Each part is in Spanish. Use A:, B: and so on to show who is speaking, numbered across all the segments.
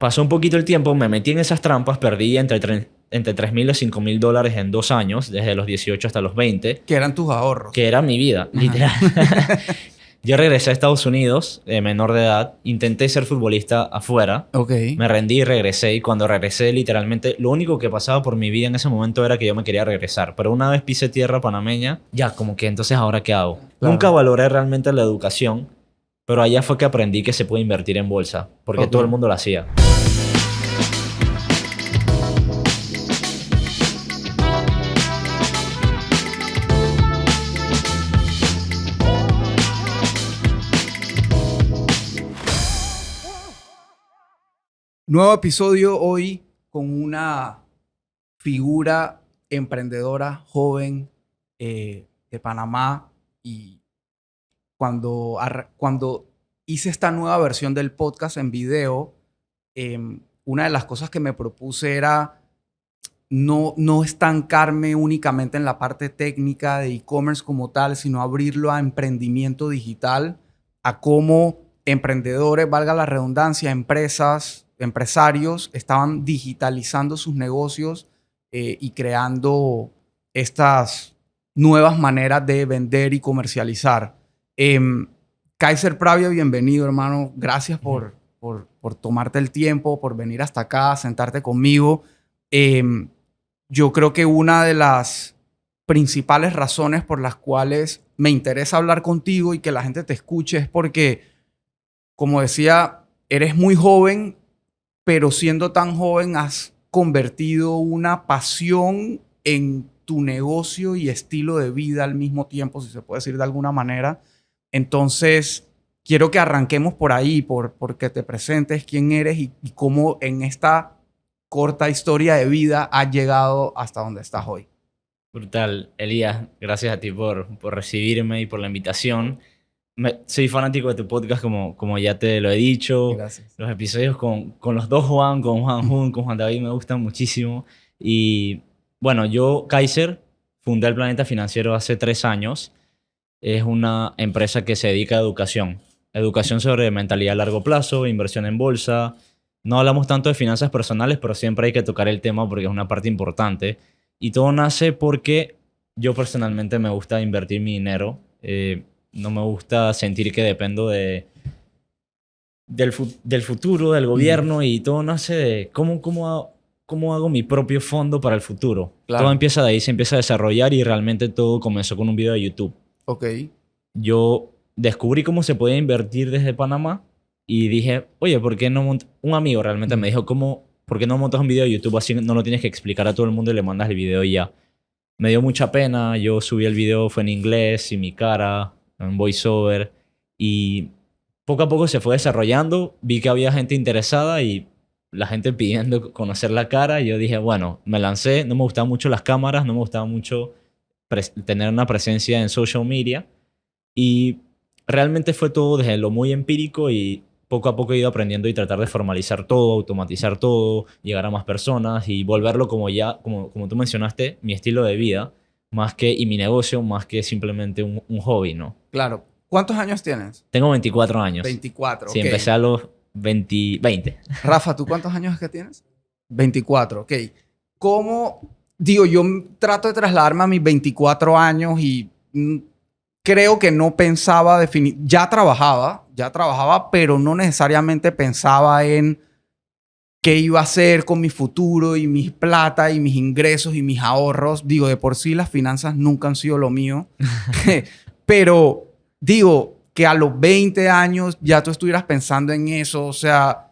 A: pasó un poquito el tiempo, me metí en esas trampas, perdí entre $3,000 y $5,000 en 2 años, desde los 18 hasta los 20.
B: Que eran tus ahorros.
A: Que era mi vida, literal. Yo regresé a Estados Unidos, menor de edad. Intenté ser futbolista afuera.
B: Ok.
A: Me rendí y regresé. Y cuando regresé, literalmente, lo único que pasaba por mi vida en ese momento era que yo me quería regresar. Pero una vez pisé tierra panameña, ya, como que entonces, ¿ahora qué hago?
B: Claro.
A: Nunca valoré realmente la educación, pero allá fue que aprendí que se puede invertir en bolsa, porque todo el mundo lo hacía.
B: Nuevo episodio hoy con una figura emprendedora joven de Panamá. Y cuando hice esta nueva versión del podcast en video, una de las cosas que me propuse era no estancarme únicamente en la parte técnica de e-commerce como tal, sino abrirlo a emprendimiento digital, a cómo emprendedores, valga la redundancia, empresarios estaban digitalizando sus negocios y creando estas nuevas maneras de vender y comercializar. Kaiser Pravia, bienvenido, hermano. Gracias por tomarte el tiempo, por venir hasta acá, sentarte conmigo. Yo creo que una de las principales razones por las cuales me interesa hablar contigo y que la gente te escuche es porque, como decía, eres muy joven, pero siendo tan joven has convertido una pasión en tu negocio y estilo de vida al mismo tiempo, si se puede decir de alguna manera. Entonces, quiero que arranquemos por ahí, porque te presentes quién eres y cómo en esta corta historia de vida has llegado hasta donde estás hoy.
A: Brutal. Elías, gracias a ti por recibirme y por la invitación. Soy fanático de tu podcast, como ya te lo he dicho.
B: Gracias.
A: Los episodios con los dos Juan, con Juan Jun, con Juan David, me gustan muchísimo. Y bueno, yo, Kaiser, fundé el Planeta Financiero hace 3 años. Es una empresa que se dedica a educación. Educación sobre mentalidad a largo plazo, inversión en bolsa. No hablamos tanto de finanzas personales, pero siempre hay que tocar el tema porque es una parte importante. Y todo nace porque yo personalmente me gusta invertir mi dinero. No me gusta sentir que dependo del futuro, del gobierno, y todo nace de cómo hago mi propio fondo para el futuro.
B: Claro.
A: Todo empieza de ahí, se empieza a desarrollar y realmente todo comenzó con un video de YouTube.
B: Ok.
A: Yo descubrí cómo se podía invertir desde Panamá y dije, oye, ¿por qué no un amigo realmente me dijo, ¿por qué no montas un video de YouTube así no lo tienes que explicar a todo el mundo y le mandas el video y ya? Me dio mucha pena, yo subí el video, fue en inglés, y mi cara, en voiceover, y poco a poco se fue desarrollando, vi que había gente interesada y la gente pidiendo conocer la cara, y yo dije, bueno, me lancé, no me gustaban mucho las cámaras, no me gustaba mucho tener una presencia en social media, y realmente fue todo desde lo muy empírico y poco a poco he ido aprendiendo y tratar de formalizar todo, automatizar todo, llegar a más personas y volverlo como tú mencionaste, mi estilo de vida y mi negocio, más que simplemente un hobby, ¿no?
B: Claro. ¿Cuántos años tienes?
A: Tengo 24 años.
B: 24,
A: Sí,
B: ok.
A: empecé a los 20.
B: Rafa, ¿tú cuántos años es que tienes? 24, ok. ¿Cómo? Digo, yo trato de trasladarme a mis 24 años y creo que no pensaba definir. Ya trabajaba, pero no necesariamente pensaba en qué iba a hacer con mi futuro y mis plata y mis ingresos y mis ahorros. Digo, de por sí las finanzas nunca han sido lo mío. Pero digo que a los 20 años ya tú estuvieras pensando en eso. O sea,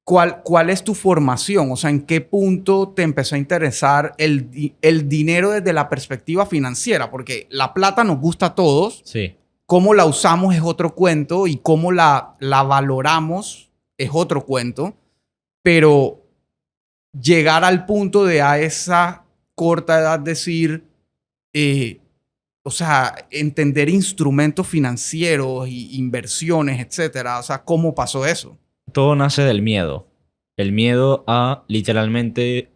B: ¿cuál es tu formación? O sea, ¿en qué punto te empezó a interesar el dinero desde la perspectiva financiera? Porque la plata nos gusta a todos.
A: Sí.
B: Cómo la usamos es otro cuento y cómo la valoramos es otro cuento. Pero llegar al punto de a esa corta edad decir, o sea, entender instrumentos financieros y inversiones, etcétera. O sea, ¿cómo pasó eso?
A: Todo nace del miedo. El miedo a literalmente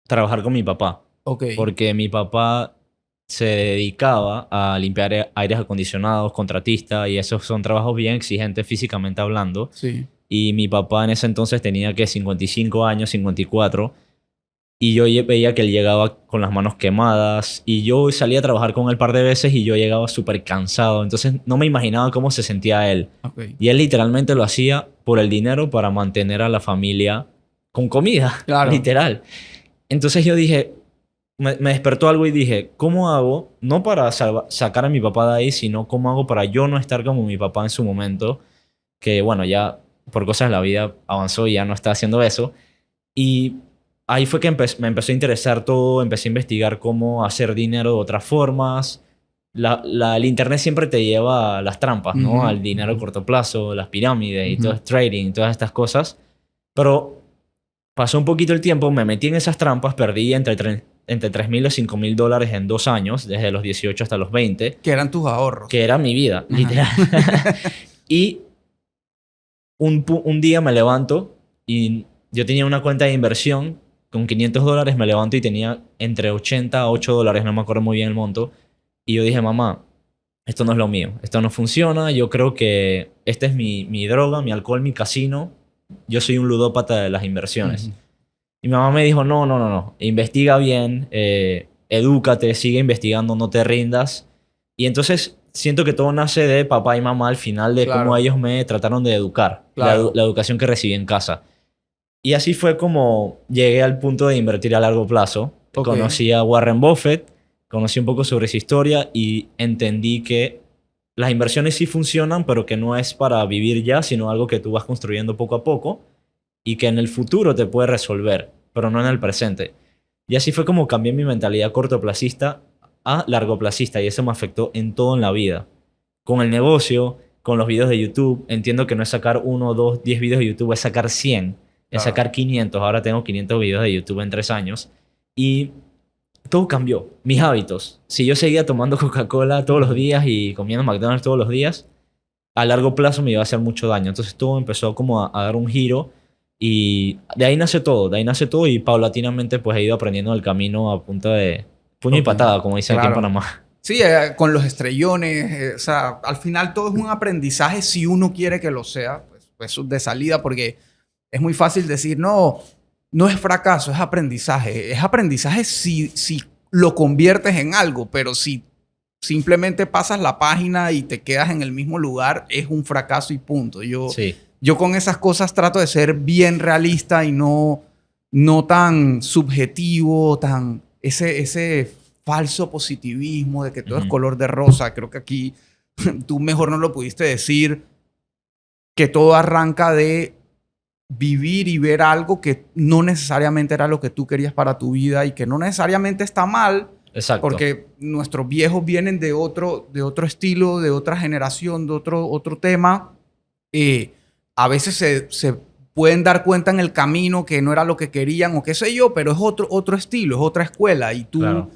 A: trabajar con mi papá.
B: Ok.
A: Porque mi papá se dedicaba a limpiar aires acondicionados, contratista, y esos son trabajos bien exigentes físicamente hablando.
B: Sí.
A: y mi papá en ese entonces tenía que 55 años, 54, y yo veía que él llegaba con las manos quemadas, y yo salía a trabajar con él un par de veces y yo llegaba súper cansado, entonces no me imaginaba cómo se sentía él.
B: Ok.
A: Y él literalmente lo hacía por el dinero para mantener a la familia con comida,
B: Claro.
A: literal. Entonces yo dije, me despertó algo y dije, ¿cómo hago? No para sacar a mi papá de ahí, sino cómo hago para yo no estar como mi papá en su momento, que bueno, ya por cosas de la vida avanzó y ya no está haciendo eso. Y ahí fue que me empezó a interesar todo, empecé a investigar cómo hacer dinero de otras formas. El internet siempre te lleva a las trampas, ¿no?
B: Ujú,
A: Al dinero a
B: ujú,
A: corto plazo, las pirámides y todo
B: ujú.
A: el trading, todas estas cosas. Pero pasó un poquito el tiempo, me metí en esas trampas, perdí entre 3.000 y 5.000 dólares en 2 años, desde los 18 hasta los 20,
B: Que eran tus ahorros.
A: que era mi vida,
B: Ajá.
A: literal. Y un día me levanto y yo tenía una cuenta de inversión con 500 dólares, me levanto y tenía entre 80 a 8 dólares, no me acuerdo muy bien el monto. Y yo dije, mamá, esto no es lo mío, esto no funciona, yo creo que esta es mi droga, mi alcohol, mi casino, yo soy un ludópata de las inversiones.
B: Ujú.
A: Y mi mamá me dijo, no, no, no, no, investiga bien, edúcate, sigue investigando, no te rindas. Y entonces siento que todo nace de papá y mamá al final de cómo
B: Claro,
A: ellos me trataron de educar,
B: claro.
A: la educación que recibí en casa. Y así fue como llegué al punto de invertir a largo plazo.
B: Ok.
A: Conocí a Warren Buffett, conocí un poco sobre su historia y entendí que las inversiones sí funcionan, pero que no es para vivir ya, sino algo que tú vas construyendo poco a poco y que en el futuro te puede resolver, pero no en el presente. Y así fue como cambié mi mentalidad cortoplacista a largoplacista y eso me afectó en todo en la vida. Con el negocio, con los videos de YouTube, entiendo que no es sacar 1, 2, 10 videos de YouTube, es sacar 100, es
B: Claro.
A: sacar 500. Ahora tengo 500 videos de YouTube en 3 años y todo cambió. Mis hábitos. Si yo seguía tomando Coca-Cola todos los
B: Ujú.
A: días y comiendo McDonald's todos los días, a largo plazo me iba a hacer mucho daño. Entonces todo empezó como a dar un giro y de ahí nace todo y paulatinamente pues he ido aprendiendo el camino a punta de puño y
B: Ok.
A: patada, como dicen aquí en
B: Claro.
A: Panamá.
B: Sí, con los estrellones, o sea, al final todo es un aprendizaje si uno quiere que lo sea, pues de salida, porque es muy fácil decir, no, no es fracaso, es aprendizaje. Es aprendizaje si lo conviertes en algo, pero si simplemente pasas la página y te quedas en el mismo lugar, es un fracaso y punto.
A: Sí.
B: Yo con esas cosas trato de ser bien realista y no tan subjetivo, tan ese falso positivismo de que todo es
A: Ujú.
B: color de rosa. Creo que aquí tú mejor no lo pudiste decir, que todo arranca de vivir y ver algo que no necesariamente era lo que tú querías para tu vida y que no necesariamente está mal,
A: Exacto.
B: porque nuestros viejos vienen de otro estilo, de otra generación, de otro tema. eh, a veces se pueden dar cuenta en el camino que no era lo que querían o qué sé yo, pero es otro estilo, es otra escuela. Y tú,
A: Claro.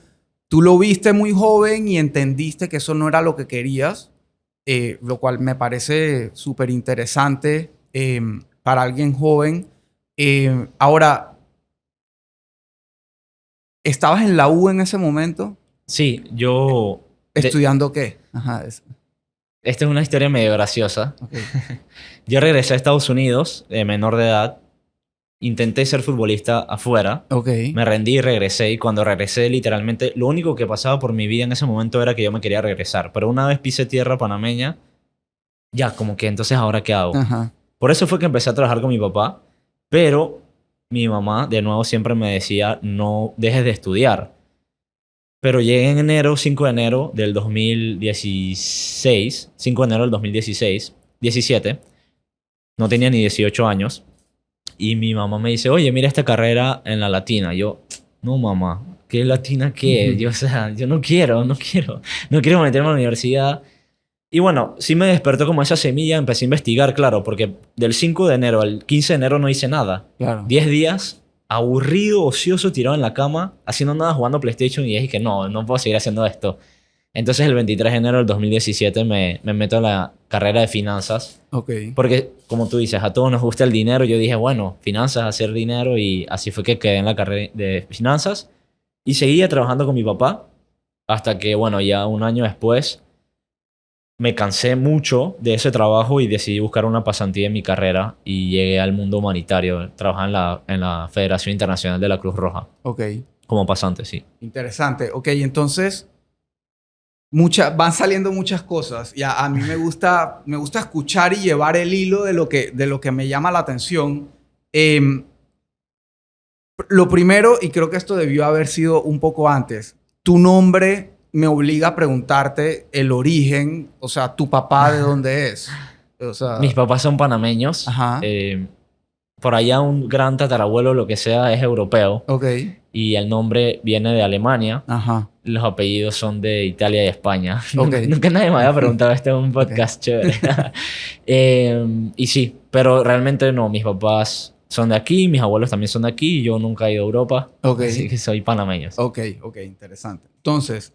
B: tú lo viste muy joven y entendiste que eso no era lo que querías, lo cual me parece súper interesante para alguien joven. Ahora, ¿estabas en la U en ese momento?
A: Sí, yo...
B: ¿Estudiando qué? Ajá,
A: esta es una historia medio graciosa.
B: ok.
A: Yo regresé a Estados Unidos de menor de edad. Intenté ser futbolista afuera.
B: Ok.
A: Me rendí y regresé. Y cuando regresé, literalmente, lo único que pasaba por mi vida en ese momento era que yo me quería regresar. Pero una vez pisé tierra panameña, ya, como que entonces, ¿ahora qué hago?
B: Ajá.
A: Por eso fue que empecé a trabajar con mi papá. Pero mi mamá, de nuevo, siempre me decía, no dejes de estudiar. Pero llegué en enero, 5 de enero del 2016, 5 de enero del 2016, 17, no tenía ni 18 años, y mi mamá me dice, oye, mira esta carrera en la Latina. Yo, no mamá, ¿qué Latina qué?
B: Ujú.
A: Yo, o sea, yo no quiero meterme a la universidad. Y bueno, sí me despertó como esa semilla, empecé a investigar, claro, porque del 5 de enero al 15 de enero no hice nada.
B: Claro.
A: 10 días, aburrido, ocioso, tirado en la cama, haciendo nada, jugando PlayStation y dije que no, no puedo seguir haciendo esto. Entonces el 23 de enero del 2017 me meto en la carrera de finanzas,
B: Ok.
A: porque como tú dices, a todos nos gusta el dinero. Yo dije, bueno, finanzas, hacer dinero y así fue que quedé en la carrera de finanzas y seguía trabajando con mi papá hasta que, bueno, ya un año después me cansé mucho de ese trabajo y decidí buscar una pasantía en mi carrera y llegué al mundo humanitario. Trabajaba en la Federación Internacional de la Cruz Roja
B: Ok,
A: como pasante, sí.
B: interesante. Ok, entonces van saliendo muchas cosas y a mí me gusta escuchar y llevar el hilo de lo que me llama la atención. Em, lo primero, y creo que esto debió haber sido un poco antes, tu nombre me obliga a preguntarte el origen, o sea, tu papá de dónde es. O
A: Mis
B: sea,
A: papás son panameños.
B: ajá,
A: Por allá un gran tatarabuelo, lo que sea, es europeo.
B: ok,
A: Y el nombre viene de Alemania.
B: ajá,
A: Los apellidos son de Italia y España.
B: ok,
A: Nunca nadie me había preguntado esto en un
B: ok,
A: podcast chévere. Y sí, pero realmente no. Mis papás son de aquí, mis abuelos también son de aquí. Y yo nunca he ido a Europa,
B: ok,
A: así que soy panameño.
B: ok, ok, interesante. Entonces,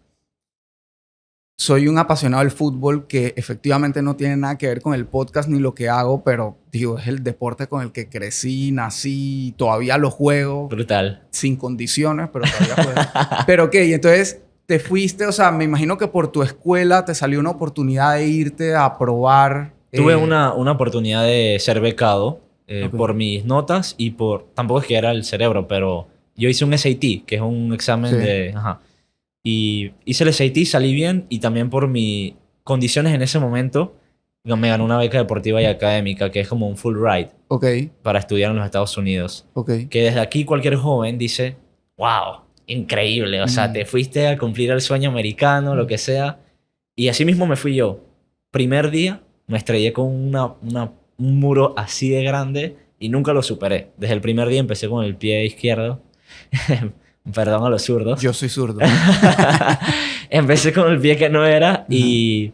B: soy un apasionado del fútbol que efectivamente no tiene nada que ver con el podcast ni lo que hago, pero digo, es el deporte con el que crecí, nací, todavía lo juego
A: Brutal.
B: sin condiciones, pero todavía juego. Pero ok, entonces te fuiste, o sea, me imagino que por tu escuela te salió una oportunidad de irte a probar.
A: Tuve una oportunidad de ser becado
B: Ok,
A: por mis notas y por... Tampoco es que era el cerebro, pero yo hice un SAT, que es un examen
B: sí,
A: de... Ajá. Y hice el SAT, salí bien y también por mis condiciones en ese momento me gané una beca deportiva y académica, que es como un full ride
B: ok,
A: para estudiar en los Estados Unidos.
B: ok.
A: Que desde aquí cualquier joven dice, wow, increíble, o sea,
B: Mm,
A: te fuiste a cumplir el sueño americano, lo que sea. Y así mismo me fui yo. Primer día me estrellé con un muro así de grande y nunca lo superé. Desde el primer día empecé con el pie izquierdo. Perdón a los zurdos.
B: yo soy zurdo.
A: Empecé con el pie que no era
B: Ajá,
A: y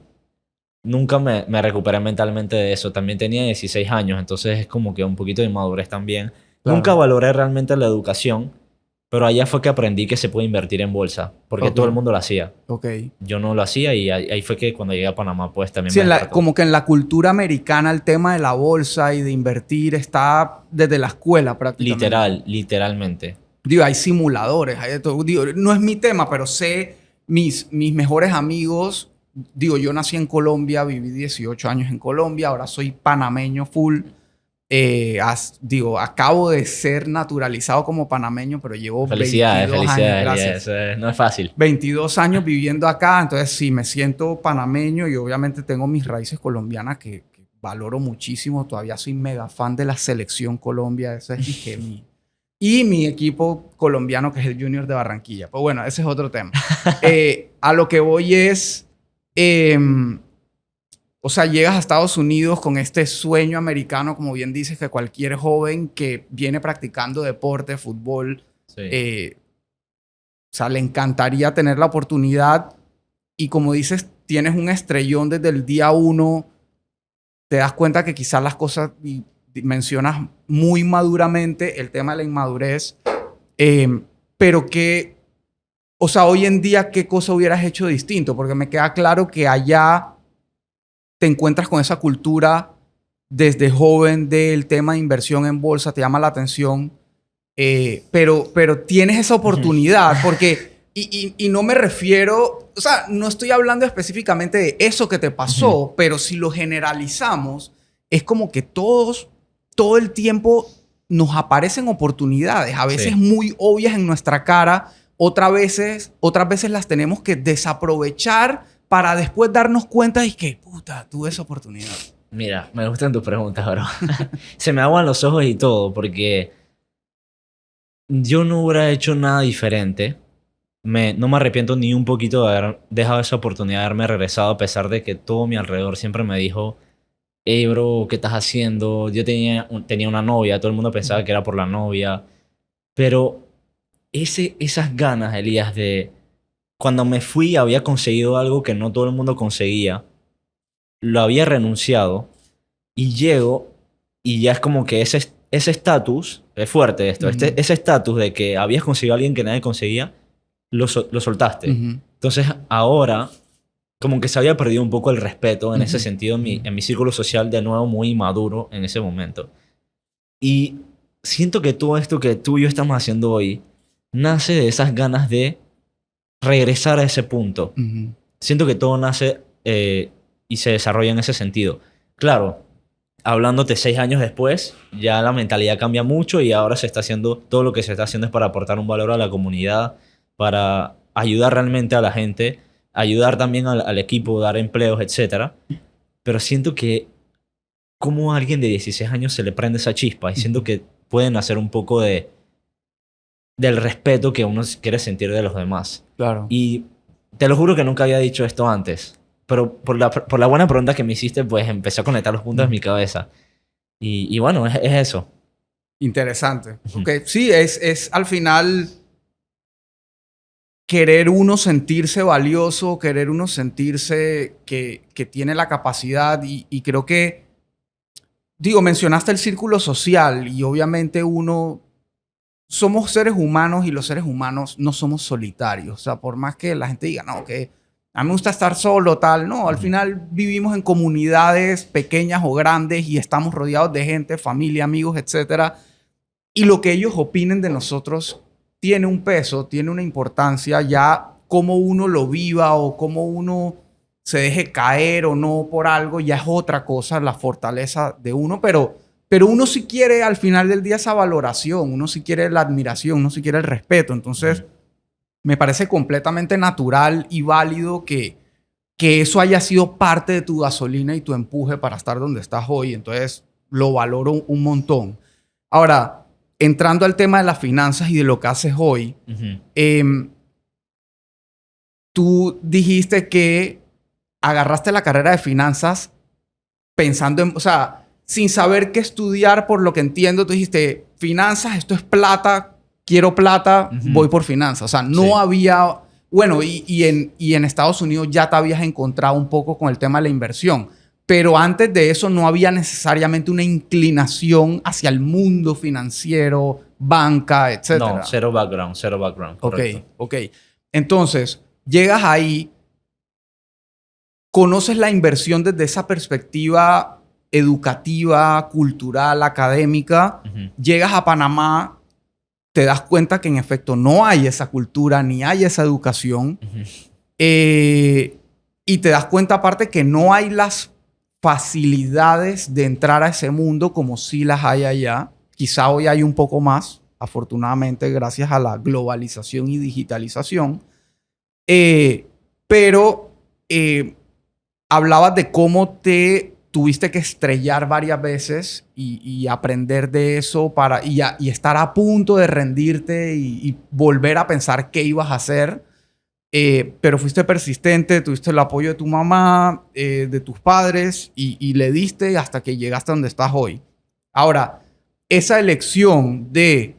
A: nunca me recuperé mentalmente de eso. También tenía 16 años, entonces es como que un poquito de inmadurez también. Nunca
B: claro,
A: valoré realmente la educación, pero allá fue que aprendí que se puede invertir en bolsa, porque
B: ok,
A: todo el mundo lo hacía.
B: ok.
A: Yo no lo hacía y ahí fue que cuando llegué a Panamá, pues también
B: Sí,
A: me despertó.
B: como que en la cultura americana el tema de la bolsa y de invertir está desde la escuela prácticamente.
A: Literalmente.
B: Digo, hay simuladores, hay de todo. Digo, no es mi tema, pero sé mis mejores amigos. Digo, yo nací en Colombia, viví 18 años en Colombia, ahora soy panameño full. Digo, acabo de ser naturalizado como panameño, pero llevo
A: Felicidades,
B: 22 años,
A: felicidades. Ya,
B: gracias.
A: eso no es fácil.
B: 22 años viviendo acá, entonces sí, me siento panameño y obviamente tengo mis raíces colombianas que valoro muchísimo. Todavía soy mega fan de la selección Colombia, ese es y mi equipo colombiano que es el Junior de Barranquilla. Pues bueno, ese es otro tema. A lo que voy es, o sea, llegas a Estados Unidos con este sueño americano, como bien dices, que cualquier joven que viene practicando deporte, fútbol,
A: Sí.
B: o sea, le encantaría tener la oportunidad y como dices, tienes un estrellón desde el día uno, te das cuenta que quizás las cosas, y mencionas muy maduramente el tema de la inmadurez, pero que, o sea, hoy en día, ¿qué cosa hubieras hecho distinto? Porque me queda claro que allá te encuentras con esa cultura desde joven del tema de inversión en bolsa, te llama la atención. Pero tienes esa oportunidad porque, y no me refiero, o sea, no estoy hablando específicamente de eso que te pasó, pero si lo generalizamos, es como que todos, todo el tiempo nos aparecen oportunidades, a veces
A: Sí.
B: muy obvias en nuestra cara, otras veces las tenemos que desaprovechar para después darnos cuenta de que, puta, tuve esa oportunidad.
A: Mira, me gustan tus preguntas, bro. Se me aguan los ojos y todo, porque yo no hubiera hecho nada diferente. No me arrepiento ni un poquito de haber dejado esa oportunidad de haberme regresado, a pesar de que todo mi alrededor siempre me dijo, hey, bro, ¿qué estás haciendo? Yo tenía una novia, todo el mundo pensaba que era por la novia, pero esas ganas, Elías, de cuando me fui había conseguido algo que no todo el mundo conseguía, lo había renunciado y llego y ya es como que ese estatus, es fuerte esto,
B: Ujú,
A: ese estatus de que habías conseguido a alguien que nadie conseguía, lo soltaste.
B: ujú,
A: Entonces ahora como que se había perdido un poco el respeto en ese
B: ujú,
A: sentido
B: ujú.
A: en mi círculo social, de nuevo muy inmaduro en ese momento. Y siento que todo esto que tú y yo estamos haciendo hoy nace de esas ganas de regresar a ese punto.
B: Ujú.
A: Siento que todo nace y se desarrolla en ese sentido. Claro, hablándote 6 años después, ya la mentalidad cambia mucho y ahora se está haciendo, todo lo que se está haciendo es para aportar un valor a la comunidad, para ayudar realmente a la gente, ayudar también al equipo, dar empleos, etcétera. Pero siento que como a alguien de 16 años se le prende esa chispa y siento que pueden hacer un poco del respeto que uno quiere sentir de los demás.
B: Claro.
A: Y te lo juro que nunca había dicho esto antes, pero por la buena pregunta que me hiciste, pues empecé a conectar los puntos en mi cabeza. Y bueno, es eso.
B: Interesante. Ok, sí, es al final querer uno sentirse valioso, querer uno sentirse que tiene la capacidad y creo que, digo, mencionaste el círculo social y obviamente somos seres humanos y los seres humanos no somos solitarios. O sea, por más que la gente diga, no, que a mí me gusta estar solo, tal, no, al final vivimos en comunidades pequeñas o grandes y estamos rodeados de gente, familia, amigos, etcétera. Y lo que ellos opinen de nosotros tiene un peso, tiene una importancia, ya cómo uno lo viva o cómo uno se deje caer o no por algo, ya es otra cosa, la fortaleza de uno, pero uno sí quiere al final del día esa valoración, uno sí quiere la admiración, uno sí quiere el respeto. Entonces, me parece completamente natural y válido que eso haya sido parte de tu gasolina y tu empuje para estar donde estás hoy. Entonces, lo valoro un montón. Ahora, entrando al tema de las finanzas y de lo que haces hoy, tú dijiste que agarraste la carrera de finanzas pensando en, o sea, sin saber qué estudiar, por lo que entiendo, tú dijiste, finanzas, esto es plata, quiero plata, voy por finanzas. O sea, no había, bueno, y en Estados Unidos ya te habías encontrado un poco con el tema de la inversión, pero antes de eso no había necesariamente una inclinación hacia el mundo financiero, banca, etc.
A: No, cero background, correcto.
B: Ok. Entonces, llegas ahí, conoces la inversión desde esa perspectiva educativa, cultural, académica, llegas a Panamá, te das cuenta que en efecto no hay esa cultura ni hay esa educación y te das cuenta aparte que no hay las facilidades de entrar a ese mundo como sí las hay allá. Quizá hoy hay un poco más, afortunadamente, gracias a la globalización y digitalización. Pero hablabas de cómo te tuviste que estrellar varias veces y aprender de eso y estar a punto de rendirte y volver a pensar qué ibas a hacer. Pero fuiste persistente, tuviste el apoyo de tu mamá, de tus padres y le diste hasta que llegaste a donde estás hoy. Ahora, esa elección de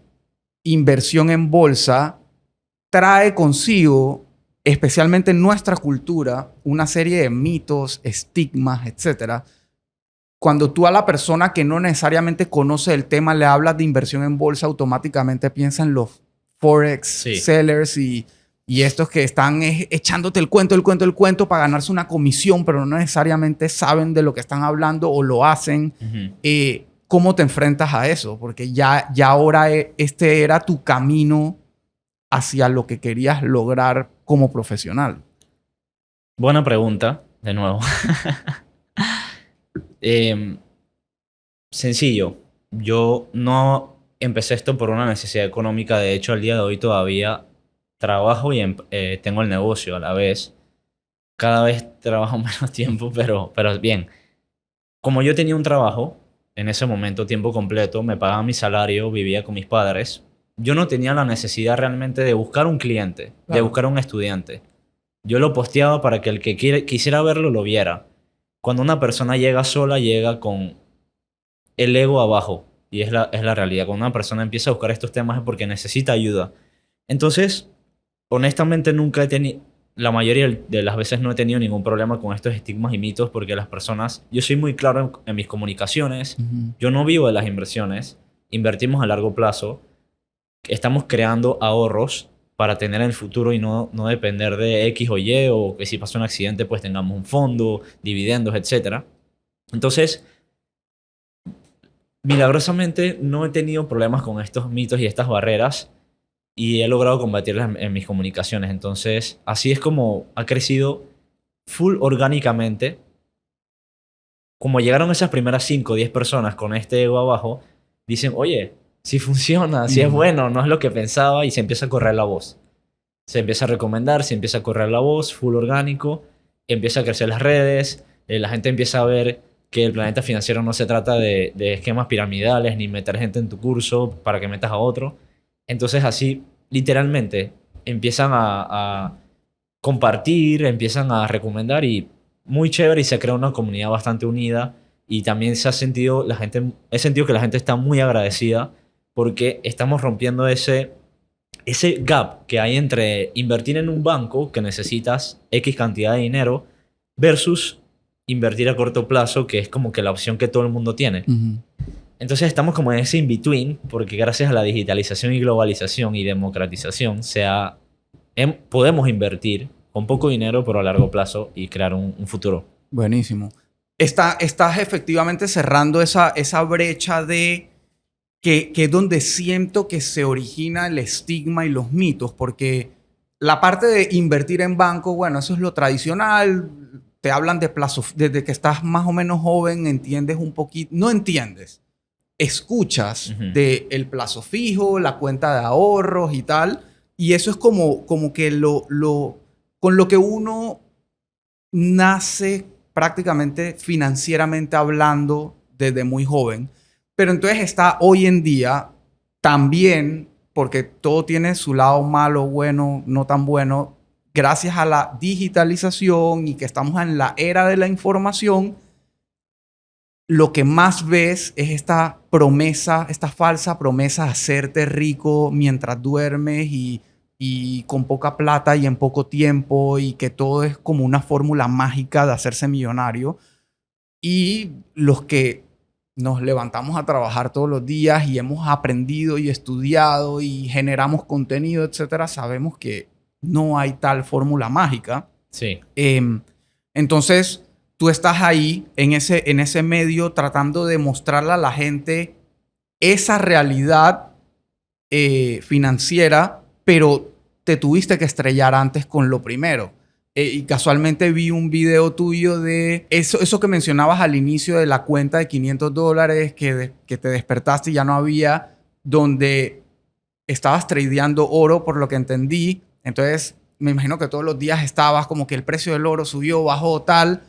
B: inversión en bolsa trae consigo, especialmente en nuestra cultura, una serie de mitos, estigmas, etcétera. Cuando tú a la persona que no necesariamente conoce el tema le hablas de inversión en bolsa, automáticamente piensa en los forex sellers y estos que están echándote el cuento para ganarse una comisión, pero no necesariamente saben de lo que están hablando o lo hacen. ¿Cómo te enfrentas a eso? Porque ya ahora este era tu camino hacia lo que querías lograr como profesional.
A: Buena pregunta, de nuevo. Sencillo. Yo no empecé esto por una necesidad económica. De hecho, al día de hoy todavía trabajo y tengo el negocio a la vez. Cada vez trabajo menos tiempo, pero bien. Como yo tenía un trabajo, en ese momento, tiempo completo, me pagaban mi salario, vivía con mis padres. Yo no tenía la necesidad realmente de buscar un cliente, de buscar un estudiante. Yo lo posteaba para que el que quisiera verlo lo viera. Cuando una persona llega sola, llega con el ego abajo. Y es la realidad. Cuando una persona empieza a buscar estos temas es porque necesita ayuda. Entonces, honestamente nunca he tenido, la mayoría de las veces no he tenido ningún problema con estos estigmas y mitos porque las personas, yo soy muy claro en mis comunicaciones, yo no vivo de las inversiones, invertimos a largo plazo, estamos creando ahorros para tener en el futuro y no depender de X o Y o que si pasa un accidente pues tengamos un fondo, dividendos, etc. Entonces, milagrosamente no he tenido problemas con estos mitos y estas barreras y he logrado combatirlas en mis comunicaciones. Entonces, así es como ha crecido full orgánicamente como llegaron esas primeras 5 o 10 personas con este ego abajo, dicen, oye, si funciona, si es bueno, no es lo que pensaba, y se empieza a correr la voz. Se empieza a recomendar, se empieza a correr la voz, full orgánico, empieza a crecer las redes, la gente empieza a ver que el planeta financiero no se trata de esquemas piramidales ni meter gente en tu curso para que metas a otro. Entonces así, literalmente, empiezan a compartir, empiezan a recomendar y muy chévere, y se crea una comunidad bastante unida, y también se ha sentido la gente, he sentido que la gente está muy agradecida porque estamos rompiendo ese gap que hay entre invertir en un banco que necesitas X cantidad de dinero versus invertir a corto plazo, que es como que la opción que todo el mundo tiene. Entonces estamos como en ese in-between, porque gracias a la digitalización y globalización y democratización podemos invertir con poco dinero pero a largo plazo y crear un futuro.
B: Buenísimo. Estás efectivamente cerrando esa brecha de que es donde siento que se origina el estigma y los mitos, porque la parte de invertir en banco, bueno, eso es lo tradicional. Te hablan de plazo, desde que estás más o menos joven, entiendes un poquito, no entiendes, escuchas del plazo fijo, la cuenta de ahorros y tal, y eso es como que con lo que uno nace prácticamente financieramente hablando desde muy joven. Pero entonces está hoy en día también, porque todo tiene su lado malo, bueno, no tan bueno, gracias a la digitalización y que estamos en la era de la información, lo que más ves es esta promesa, esta falsa promesa de hacerte rico mientras duermes y con poca plata y en poco tiempo, y que todo es como una fórmula mágica de hacerse millonario. Y los que nos levantamos a trabajar todos los días y hemos aprendido y estudiado y generamos contenido, etcétera, sabemos que no hay tal fórmula mágica.
A: Sí.
B: Entonces, tú estás ahí en ese medio tratando de mostrarle a la gente esa realidad financiera, pero te tuviste que estrellar antes con lo primero. Y casualmente vi un video tuyo de eso que mencionabas al inicio de la cuenta de $500 que te despertaste y ya no había, donde estabas tradeando oro, por lo que entendí. Entonces, me imagino que todos los días estabas como que el precio del oro subió, bajó, tal.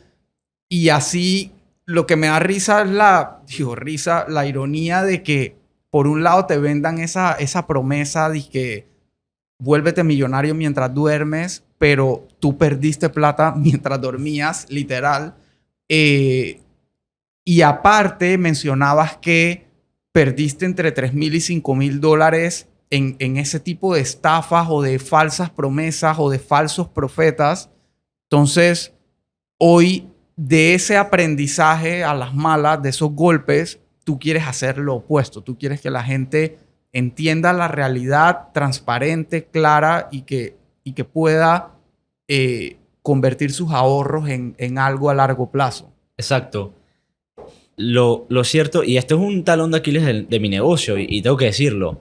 B: Y así, lo que me da risa es la ironía de que por un lado te vendan esa promesa de que vuélvete millonario mientras duermes, pero tú perdiste plata mientras dormías, literal. Y aparte mencionabas que perdiste entre $3,000 y $5,000 en ese tipo de estafas o de falsas promesas o de falsos profetas. Entonces, hoy, de ese aprendizaje a las malas, de esos golpes, tú quieres hacer lo opuesto. Tú quieres que la gente entienda la realidad transparente, clara, y que pueda convertir sus ahorros en algo a largo plazo.
A: Exacto. Lo cierto, y esto es un talón de Aquiles de mi negocio, y tengo que decirlo.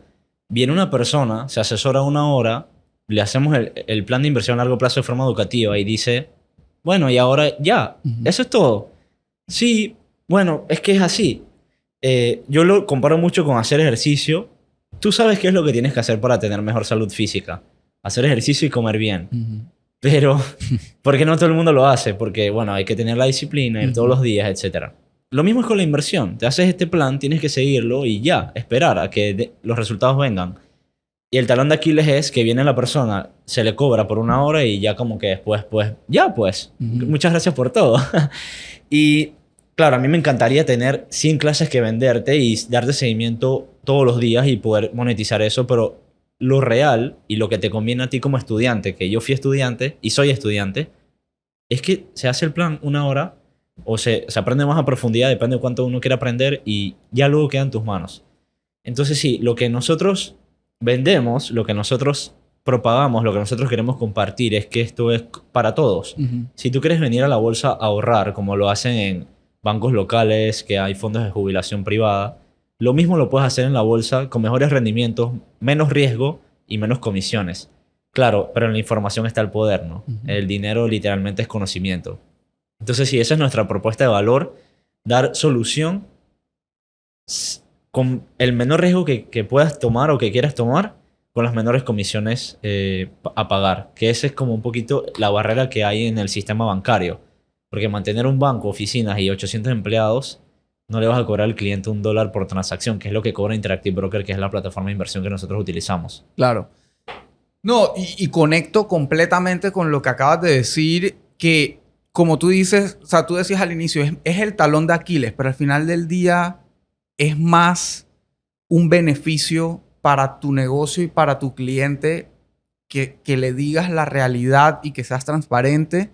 A: Viene una persona, se asesora 1 hora, le hacemos el plan de inversión a largo plazo de forma educativa y dice, bueno, y ahora ya, eso es todo. Sí, bueno, es que es así. Yo lo comparo mucho con hacer ejercicio. Tú sabes qué es lo que tienes que hacer para tener mejor salud física. Hacer ejercicio y comer bien. Pero, ¿por qué no todo el mundo lo hace? Porque, bueno, hay que tener la disciplina, ir todos los días, etc. Lo mismo es con la inversión. Te haces este plan, tienes que seguirlo y ya, esperar a que los resultados vengan. Y el talón de Aquiles es que viene la persona, se le cobra por 1 hora y ya como que después, pues, ya pues, muchas gracias por todo. Y claro, a mí me encantaría tener 100 clases que venderte y darte seguimiento todos los días y poder monetizar eso, pero lo real y lo que te conviene a ti como estudiante, que yo fui estudiante y soy estudiante, es que se hace el plan 1 hora o se aprende más a profundidad, depende de cuánto uno quiera aprender, y ya luego queda en tus manos. Entonces sí, lo que nosotros vendemos, lo que nosotros propagamos, lo que nosotros queremos compartir es que esto es para todos. Si tú quieres venir a la bolsa a ahorrar, como lo hacen en bancos locales, que hay fondos de jubilación privada, lo mismo lo puedes hacer en la bolsa con mejores rendimientos, menos riesgo y menos comisiones. Claro, pero en la información está el poder, ¿no? El dinero literalmente es conocimiento. Entonces sí, esa es nuestra propuesta de valor. dar solución con el menor riesgo que puedas tomar o que quieras tomar, con las menores comisiones a pagar. Que esa es como un poquito la barrera que hay en el sistema bancario. Porque mantener un banco, oficinas y 800 empleados, no le vas a cobrar al cliente $1 por transacción, que es lo que cobra Interactive Broker, que es la plataforma de inversión que nosotros utilizamos.
B: Claro. No, y conecto completamente con lo que acabas de decir, que como tú dices, o sea, tú decías al inicio, es el talón de Aquiles, pero al final del día es más un beneficio para tu negocio y para tu cliente que le digas la realidad y que seas transparente.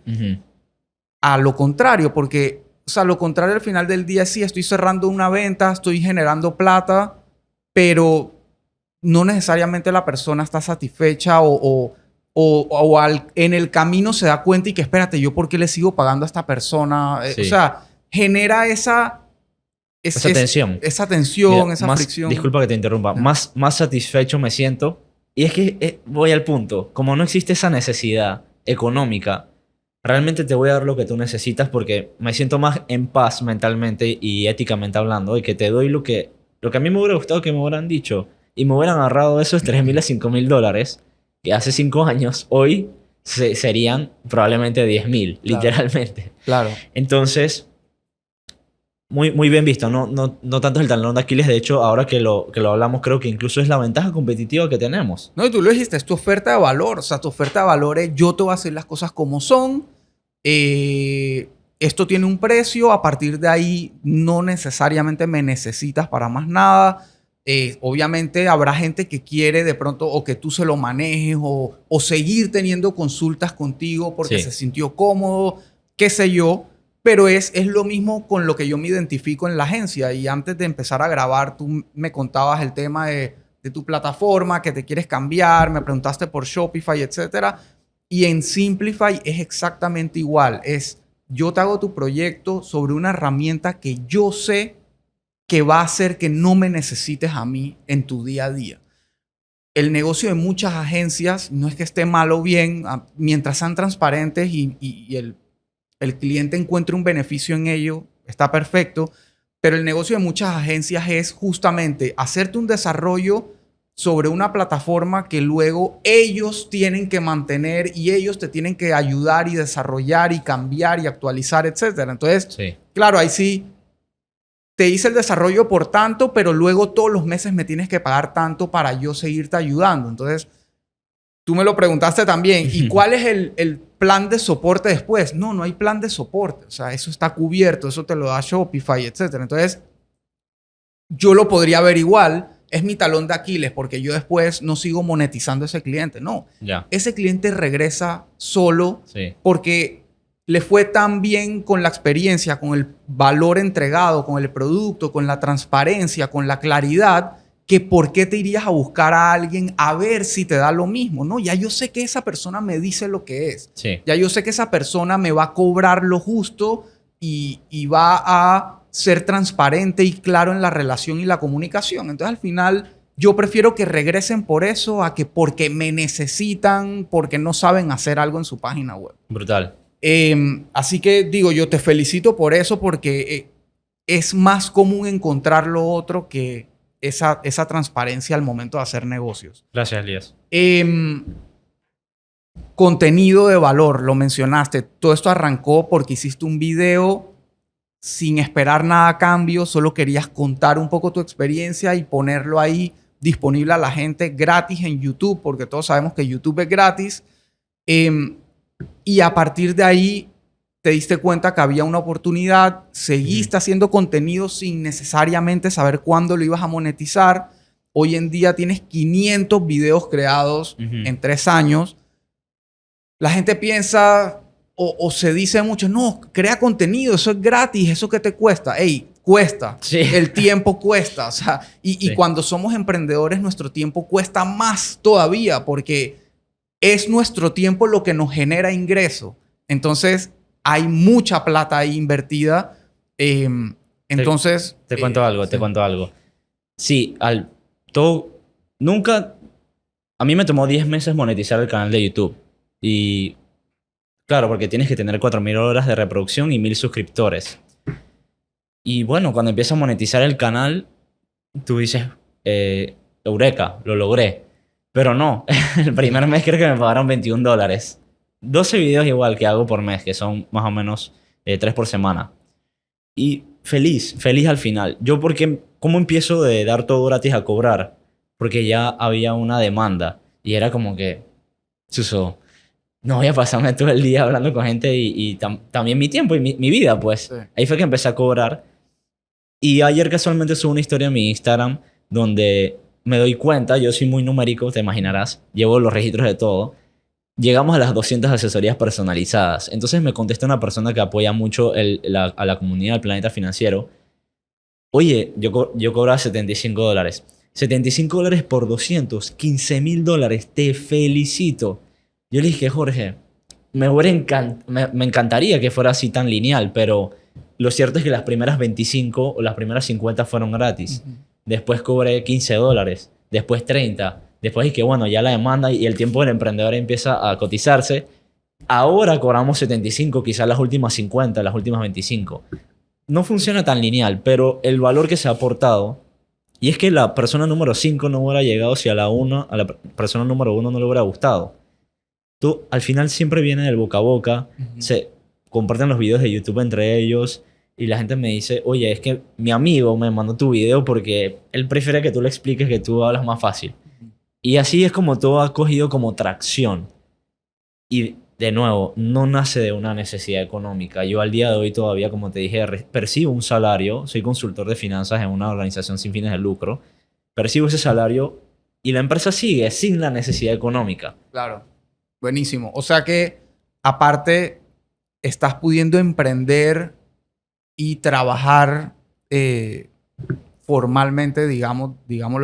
B: A lo contrario, porque, o sea, lo contrario al final del día sí, estoy cerrando una venta, estoy generando plata, pero no necesariamente la persona está satisfecha en el camino se da cuenta y que espérate, ¿yo por qué le sigo pagando a esta persona?
A: Sí.
B: O sea, genera esa
A: tensión.
B: Esa tensión,
A: Mira,
B: esa fricción.
A: Disculpa que te interrumpa. Más satisfecho me siento. Y es que voy al punto. Como no existe esa necesidad económica, realmente te voy a dar lo que tú necesitas porque me siento más en paz mentalmente y éticamente hablando y que te doy lo que a mí me hubiera gustado que me hubieran dicho y me hubieran agarrado esos $3,000 a $5,000 que hace 5 años, hoy serían probablemente 10,000,
B: Claro.
A: literalmente.
B: Claro.
A: Entonces, muy bien visto. No tanto es el talón de Aquiles. De hecho, ahora que lo hablamos, creo que incluso es la ventaja competitiva que tenemos.
B: No, y tú lo dijiste, es tu oferta de valor. O sea, tu oferta de valor es yo te voy a hacer las cosas como son. Esto tiene un precio. A partir de ahí no necesariamente me necesitas para más nada. Obviamente habrá gente que quiere de pronto o que tú se lo manejes o seguir teniendo consultas contigo porque
A: Sí.
B: se sintió cómodo, qué sé yo. Pero es lo mismo con lo que yo me identifico en la agencia. Y antes de empezar a grabar, tú me contabas el tema de tu plataforma, que te quieres cambiar, me preguntaste por Shopify, etcétera. Y en Simplify es exactamente igual. Yo te hago tu proyecto sobre una herramienta que yo sé que va a hacer que no me necesites a mí en tu día a día. El negocio de muchas agencias no es que esté mal o bien, mientras sean transparentes y el cliente encuentre un beneficio en ello, está perfecto. Pero el negocio de muchas agencias es justamente hacerte un desarrollo sobre una plataforma que luego ellos tienen que mantener y ellos te tienen que ayudar y desarrollar y cambiar y actualizar, etcétera. Entonces,
A: Sí.
B: claro, ahí sí te hice el desarrollo por tanto, pero luego todos los meses me tienes que pagar tanto para yo seguirte ayudando. Entonces, tú me lo preguntaste también. ¿Y cuál es el plan de soporte después? No hay plan de soporte. O sea, eso está cubierto. Eso te lo da Shopify, etc. Entonces, yo lo podría ver igual. Es mi talón de Aquiles porque yo después no sigo monetizando a ese cliente. No.
A: Ya.
B: Ese cliente regresa solo
A: Sí.
B: porque le fue tan bien con la experiencia, con el valor entregado, con el producto, con la transparencia, con la claridad, que por qué te irías a buscar a alguien a ver si te da lo mismo. No, ya yo sé que esa persona me dice lo que es.
A: Sí.
B: Ya yo sé que esa persona me va a cobrar lo justo y va a ser transparente y claro en la relación y la comunicación. Entonces, al final, yo prefiero que regresen por eso a que porque me necesitan, porque no saben hacer algo en su página web.
A: Brutal.
B: Así que digo, yo te felicito por eso porque es más común encontrar lo otro que esa transparencia al momento de hacer negocios.
A: Gracias, Elías.
B: Contenido de valor, lo mencionaste. Todo esto arrancó porque hiciste un video sin esperar nada a cambio, solo querías contar un poco tu experiencia y ponerlo ahí disponible a la gente gratis en YouTube, porque todos sabemos que YouTube es gratis. Y a partir de ahí te diste cuenta que había una oportunidad, seguiste haciendo contenido sin necesariamente saber cuándo lo ibas a monetizar. Hoy en día tienes 500 videos creados en 3 años. La gente piensa o se dice mucho, no, crea contenido, eso es gratis, ¿eso qué te cuesta? Ey, cuesta.
A: Sí.
B: El tiempo cuesta. O sea, y cuando somos emprendedores, nuestro tiempo cuesta más todavía porque es nuestro tiempo lo que nos genera ingreso. Entonces, hay mucha plata ahí invertida. Entonces...
A: Te cuento algo, te cuento algo. Sí, nunca... A mí me tomó 10 meses monetizar el canal de YouTube. Y claro, porque tienes que tener 4,000 horas de reproducción y 1,000 suscriptores. Y bueno, cuando empieza a monetizar el canal, tú dices, Eureka, lo logré. Pero no, el primer mes creo que me pagaron $21. 12 videos igual que hago por mes, que son más o menos 3 por semana. Y feliz, feliz al final. Yo porque, ¿cómo empiezo de dar todo gratis a cobrar? Porque ya había una demanda. Y era como que, Suso, no voy a pasarme todo el día hablando con gente y también mi tiempo y mi vida, pues.
B: Sí.
A: Ahí fue que empecé a cobrar. Y ayer casualmente subí una historia en mi Instagram donde me doy cuenta, yo soy muy numérico, te imaginarás, llevo los registros de todo. Llegamos a las 200 asesorías personalizadas. Entonces me contesta una persona que apoya mucho a la comunidad del planeta financiero. Oye, yo cobraba $75. $75 por 200, $15,000. Te felicito. Yo le dije, Jorge, me encantaría que fuera así tan lineal, pero lo cierto es que las primeras 25 o las primeras 50 fueron gratis.
B: Ujú.
A: Después cobré $15, después 30. Después es que, bueno, ya la demanda y el tiempo del emprendedor empieza a cotizarse. Ahora cobramos 75, quizás las últimas 50, las últimas 25. No funciona tan lineal, pero el valor que se ha aportado, y es que la persona número 5 no hubiera llegado si a la persona número 1 no le hubiera gustado. Tú, al final siempre viene del boca a boca,
B: Ujú.
A: se comparten los videos de YouTube entre ellos y la gente me dice, oye, es que mi amigo me mandó tu video porque él prefiere que tú le expliques que tú hablas más fácil. Y así es como todo ha cogido como tracción. Y de nuevo, no nace de una necesidad económica. Yo al día de hoy todavía, como te dije, percibo un salario, soy consultor de finanzas en una organización sin fines de lucro, percibo ese salario y la empresa sigue sin la necesidad económica.
B: Claro. Buenísimo. O sea que, aparte, estás pudiendo emprender y trabajar formalmente, digámoslo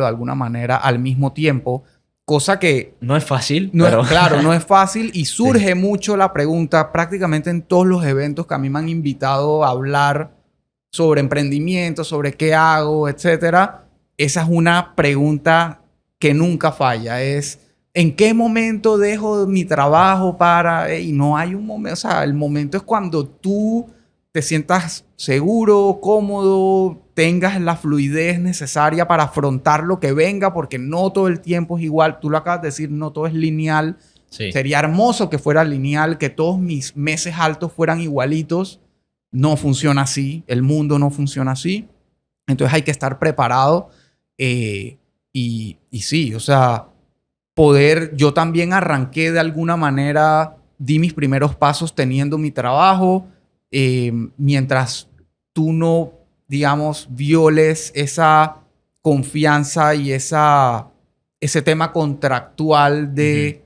B: de alguna manera, al mismo tiempo, cosa que
A: No es fácil,
B: no es,
A: pero
B: claro, no es fácil y
A: sí,
B: surge mucho la pregunta prácticamente en todos los eventos que a mí me han invitado a hablar sobre emprendimiento, sobre qué hago, etcétera. Esa es una pregunta que nunca falla. Es ¿en qué momento dejo mi trabajo para? Y no hay un momento, o sea, el momento es cuando tú te sientas seguro, cómodo, tengas la fluidez necesaria para afrontar lo que venga, porque no todo el tiempo es igual. Tú lo acabas de decir, no todo es lineal.
A: sí,
B: Sería hermoso que fuera lineal, que todos mis meses altos fueran igualitos. No funciona así, el mundo no funciona así. Entonces hay que estar preparado. Y sí, o sea, yo también arranqué de alguna manera, di mis primeros pasos teniendo mi trabajo, mientras tú no, digamos, violes esa confianza y ese tema contractual de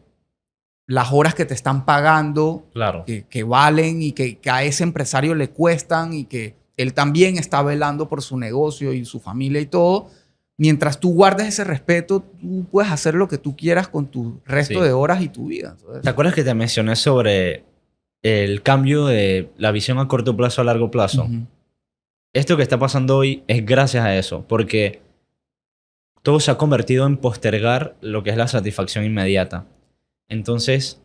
B: las horas que te están pagando,
A: claro.
B: que valen y que a ese empresario le cuestan y que él también está velando por su negocio y su familia y todo. Mientras tú guardes ese respeto, tú puedes hacer lo que tú quieras con tu resto
A: Sí.
B: de horas y tu vida.
A: ¿Te
B: Entonces,
A: acuerdas que te mencioné sobre el cambio de la visión a corto plazo a largo plazo?
B: ujú,
A: Esto que está pasando hoy es gracias a eso, porque todo se ha convertido en postergar lo que es la satisfacción inmediata. Entonces,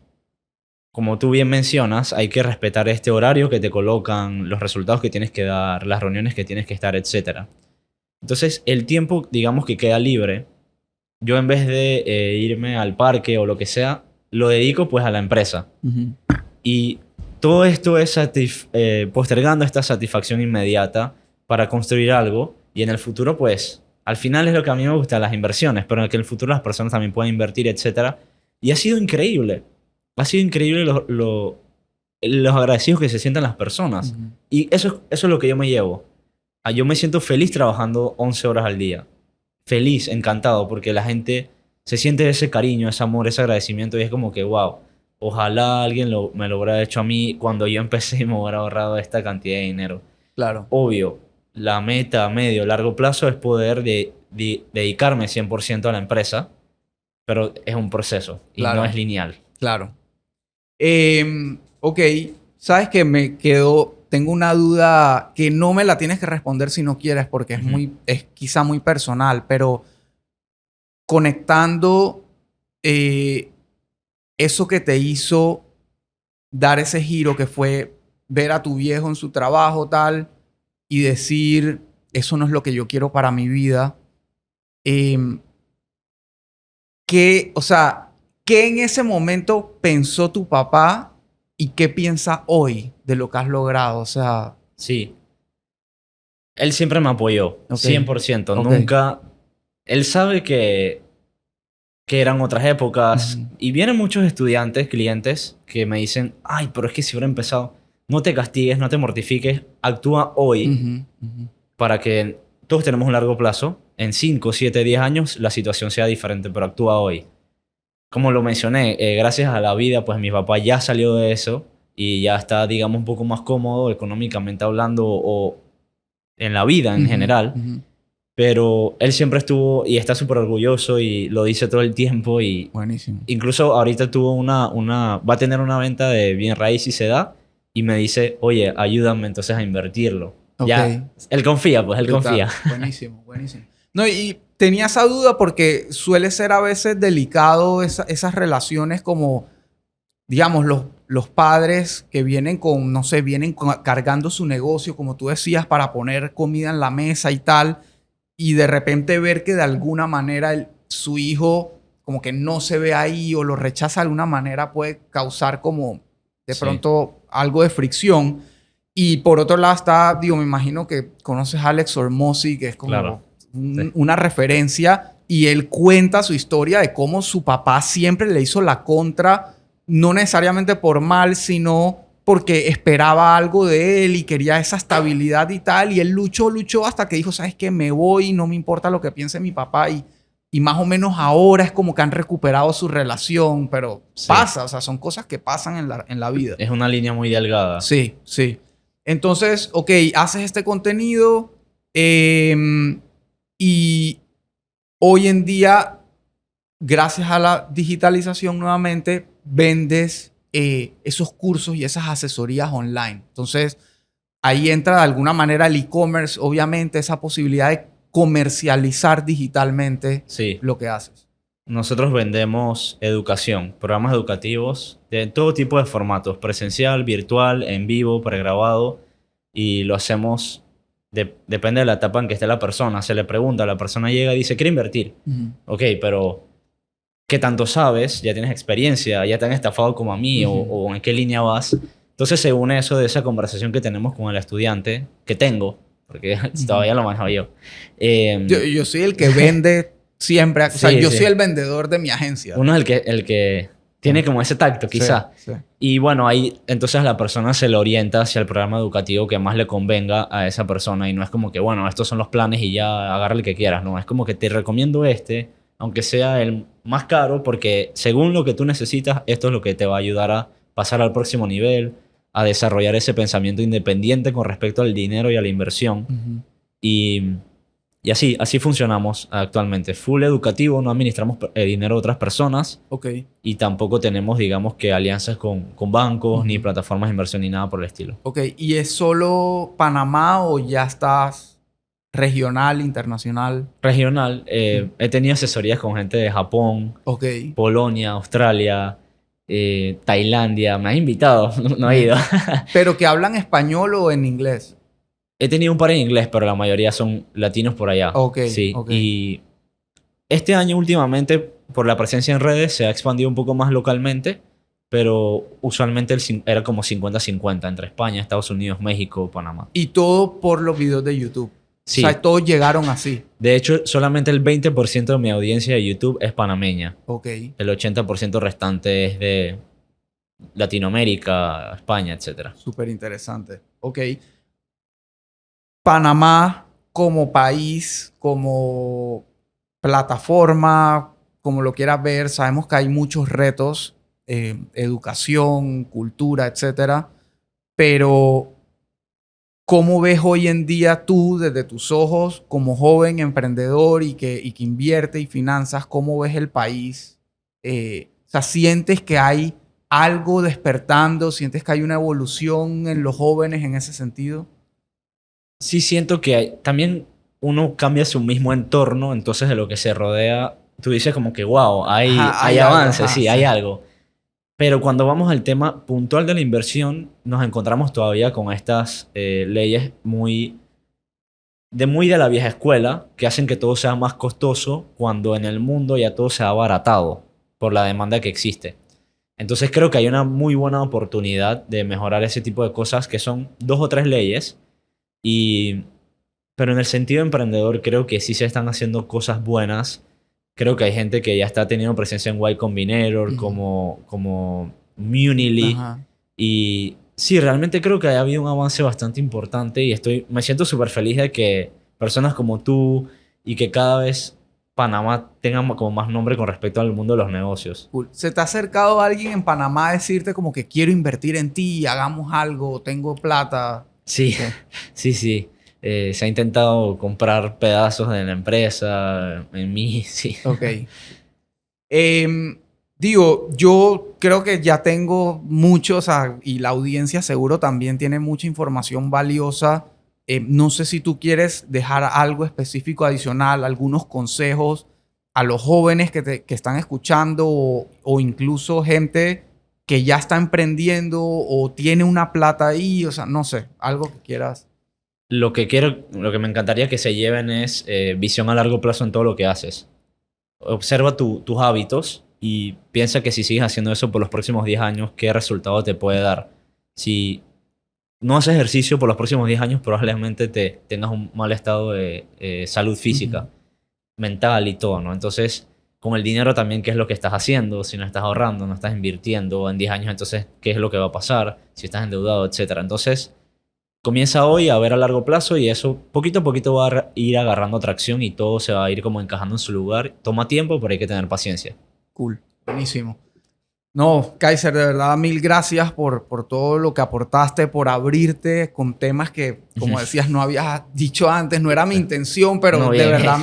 A: como tú bien mencionas, hay que respetar este horario que te colocan, los resultados que tienes que dar, las reuniones que tienes que estar, etc. Entonces, el tiempo, digamos que queda libre. Yo en vez de irme al parque o lo que sea, lo dedico pues a la empresa.
B: ujú.
A: Y todo esto es postergando esta satisfacción inmediata para construir algo y en el futuro pues al final es lo que a mí me gusta, las inversiones, pero en que en el futuro las personas también pueden invertir, etcétera. Y ha sido increíble. Ha sido increíble los agradecidos que se sienten las personas.
B: Ujú.
A: Y eso es lo que yo me llevo. Yo me siento feliz trabajando 11 horas al día. Feliz, encantado, porque la gente se siente ese cariño, ese amor, ese agradecimiento y es como que, wow, ojalá alguien me lo hubiera hecho a mí cuando yo empecé y me hubiera ahorrado esta cantidad de dinero.
B: Claro,
A: Obvio, la meta a medio, largo plazo es poder dedicarme 100% a la empresa, pero es un proceso y no
B: claro,
A: es lineal.
B: claro. Ok, sabes que tengo una duda que no me la tienes que responder si no quieres porque
A: Ujú.
B: es quizá muy personal, pero conectando eh, eso que te hizo dar ese giro que fue ver a tu viejo en su trabajo, tal, y decir, eso no es lo que yo quiero para mi vida. O sea, ¿qué en ese momento pensó tu papá y qué piensa hoy de lo que has logrado? O sea,
A: Sí. Él siempre me apoyó,
B: Ok.
A: 100%.
B: Ok.
A: Nunca... Él sabe que eran otras épocas.
B: Ujú.
A: Y vienen muchos estudiantes, clientes, que me dicen, ay, pero es que si hubiera empezado, no te castigues, no te mortifiques, actúa hoy
B: Ujú, ujú.
A: para que todos tenemos un largo plazo. En 5, 7, 10 años la situación sea diferente, pero actúa hoy. Como lo mencioné, gracias a la vida, pues mi papá ya salió de eso y ya está, digamos, un poco más cómodo económicamente hablando o en la vida en
B: Ujú,
A: general.
B: ujú.
A: Pero él siempre estuvo y está súper orgulloso y lo dice todo el tiempo y
B: Buenísimo.
A: incluso ahorita tuvo va a tener una venta de bien raíz y se da y me dice, oye, ayúdame entonces a invertirlo.
B: Ok.
A: Ya, él confía, pues él confía.
B: Brutal. Buenísimo, buenísimo. No, y tenía esa duda porque suele ser a veces delicado esas relaciones como, digamos, los padres que vienen con, no sé, cargando su negocio, como tú decías, para poner comida en la mesa y tal, y de repente ver que de alguna manera su hijo como que no se ve ahí o lo rechaza de alguna manera puede causar como de
A: Sí,
B: pronto algo de fricción. Y por otro lado está, digo, me imagino que conoces a Alex Hormozzi, que es
A: claro.
B: como
A: Sí.
B: una referencia, y él cuenta su historia de cómo su papá siempre le hizo la contra, no necesariamente por mal, sino porque esperaba algo de él y quería esa estabilidad y tal, y él luchó, luchó hasta que dijo, ¿sabes qué? Me voy, no me importa lo que piense mi papá, y más o menos ahora es como que han recuperado su relación, pero
A: Sí.
B: pasa, o sea, son cosas que pasan en la vida.
A: Es una línea muy delgada.
B: Sí, sí. Entonces, ok, haces este contenido y hoy en día, gracias a la digitalización nuevamente, vendes esos cursos y esas asesorías online. Entonces, ahí entra de alguna manera el e-commerce, obviamente, esa posibilidad de comercializar digitalmente
A: Sí.
B: lo que haces.
A: Nosotros vendemos educación, programas educativos de todo tipo de formatos, presencial, virtual, en vivo, pregrabado, y lo hacemos, depende de la etapa en que esté la persona. Se le pregunta, la persona llega y dice, quiero invertir.
B: Ujú,
A: Ok, pero ¿qué tanto sabes? ¿Ya tienes experiencia? ¿Ya te han estafado como a mí?
B: ujú,
A: O en qué línea vas? Entonces, según eso, de esa conversación que tenemos con el estudiante, que tengo, porque
B: ujú.
A: todavía lo manejo yo.
B: Yo soy el que vende siempre. O sea,
A: Sí,
B: yo soy
A: sí.
B: el vendedor de mi agencia.
A: Uno es el que
B: Sí,
A: tiene como ese tacto,
B: sí,
A: quizá.
B: sí.
A: Y bueno, ahí entonces la persona se le orienta hacia el programa educativo que más le convenga a esa persona. Y no es como que, bueno, estos son los planes y ya agarra el que quieras. No, es como que te recomiendo este, aunque sea el más caro, porque según lo que tú necesitas, esto es lo que te va a ayudar a pasar al próximo nivel, a desarrollar ese pensamiento independiente con respecto al dinero y a la inversión.
B: Ujú.
A: Y así funcionamos actualmente. Full educativo, no administramos dinero de otras personas
B: Ok.
A: y tampoco tenemos, digamos, que alianzas con bancos, ni
B: Ujú.
A: plataformas de inversión, ni nada por el estilo.
B: Ok. ¿Y es solo Panamá o ya estás regional, internacional?
A: Regional,
B: Ujú.
A: he tenido asesorías con gente de Japón,
B: Ok.
A: Polonia, Australia, Tailandia. Me han invitado, no he ido.
B: Me- ¿Pero que hablan español o en inglés?
A: He tenido un par en inglés, pero la mayoría son latinos por allá.
B: Ok,
A: Sí,
B: ok.
A: y este año últimamente, por la presencia en redes, se ha expandido un poco más localmente, pero usualmente era como 50-50 entre España, Estados Unidos, México, Panamá.
B: Y todo por los videos de YouTube. O sea,
A: Sí,
B: todos llegaron así.
A: de hecho, solamente el 20% de mi audiencia de YouTube es panameña.
B: Ok.
A: El 80% restante es de Latinoamérica, España, etc.
B: Súper interesante. Ok. Panamá como país, como plataforma, como lo quieras ver, sabemos que hay muchos retos, educación, cultura, etcétera, pero ¿cómo ves hoy en día tú, desde tus ojos, como joven emprendedor y que invierte y finanzas, cómo ves el país? O sea, ¿sientes que hay algo despertando? ¿Sientes que hay una evolución en los jóvenes en ese sentido?
A: Sí siento que también uno cambia su mismo entorno, entonces de lo que se rodea, tú dices como que, wow,
B: Ajá,
A: hay
B: hay algo,
A: avances,
B: ajá,
A: sí,
B: sí.
A: hay algo. Pero cuando vamos al tema puntual de la inversión, nos encontramos todavía con estas leyes muy muy de la vieja escuela que hacen que todo sea más costoso cuando en el mundo ya todo se ha abaratado por la demanda que existe. Entonces creo que hay una muy buena oportunidad de mejorar ese tipo de cosas que son 2 o 3 leyes y pero en el sentido emprendedor creo que sí se están haciendo cosas buenas. Creo que hay gente que ya está teniendo presencia en Y Combinator, como Munily.
B: Ajá.
A: Y sí, realmente creo que ha habido un avance bastante importante y me siento súper feliz de que personas como tú y que cada vez Panamá tenga como más nombre con respecto al mundo de los negocios.
B: Cool. ¿Se te ha acercado alguien en Panamá a decirte como que quiero invertir en ti, hagamos algo, tengo plata?
A: Sí,
B: Sí.
A: sí, sí. Se ha intentado comprar pedazos de la empresa, en mí, sí.
B: Ok. Digo, yo creo que ya tengo muchos, y la audiencia seguro también tiene mucha información valiosa. No sé si tú quieres dejar algo específico adicional, algunos consejos a los jóvenes que están escuchando o incluso gente que ya está emprendiendo o tiene una plata ahí, o sea, no sé, algo que quieras.
A: Lo que me encantaría que se lleven es visión a largo plazo en todo lo que haces. Observa tus hábitos y piensa que si sigues haciendo eso por los próximos 10 años, ¿qué resultado te puede dar? Si no haces ejercicio por los próximos 10 años, probablemente tengas un mal estado de salud física, mental y todo, ¿no? Entonces, con el dinero también, ¿qué es lo que estás haciendo? Si no estás ahorrando, no estás invirtiendo en 10 años, entonces, ¿qué es lo que va a pasar? Si estás endeudado, etcétera. Entonces, comienza hoy a ver a largo plazo y eso poquito a poquito va a ir agarrando atracción y todo se va a ir como encajando en su lugar. Toma tiempo, pero hay que tener paciencia.
B: Cool, buenísimo. No, Kaiser, de verdad, mil gracias por todo lo que aportaste, por abrirte con temas que, como decías, no habías dicho antes. No era mi intención, pero
A: No,
B: de
A: bien.
B: verdad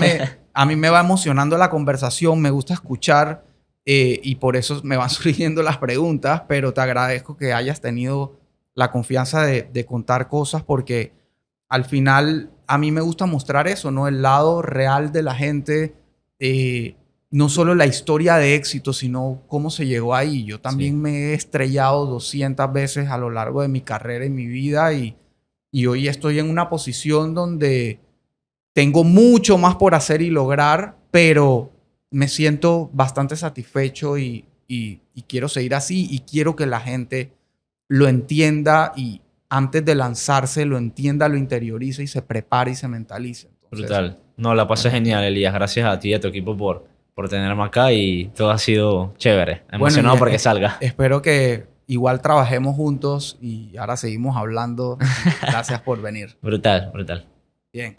B: a mí me va emocionando la conversación, me gusta escuchar y por eso me van surgiendo las preguntas, pero te agradezco que hayas tenido la confianza de contar cosas porque al final a mí me gusta mostrar eso, ¿no? El lado real de la gente. No solo la historia de éxito, sino cómo se llegó ahí. Yo también
A: Sí,
B: me he estrellado 200 veces a lo largo de mi carrera y mi vida y hoy estoy en una posición donde tengo mucho más por hacer y lograr, pero me siento bastante satisfecho y quiero seguir así y quiero que la gente lo entienda y antes de lanzarse lo entienda, lo interiorice y se prepare y se mentalice. Entonces,
A: brutal. No, la pasé
B: bueno.
A: genial, Elías. Gracias a ti y a tu equipo por tenerme acá y todo ha sido chévere.
B: Bueno,
A: Emocionado porque salga.
B: espero que igual trabajemos juntos y ahora seguimos hablando. Gracias por venir.
A: Brutal, brutal.
B: Bien.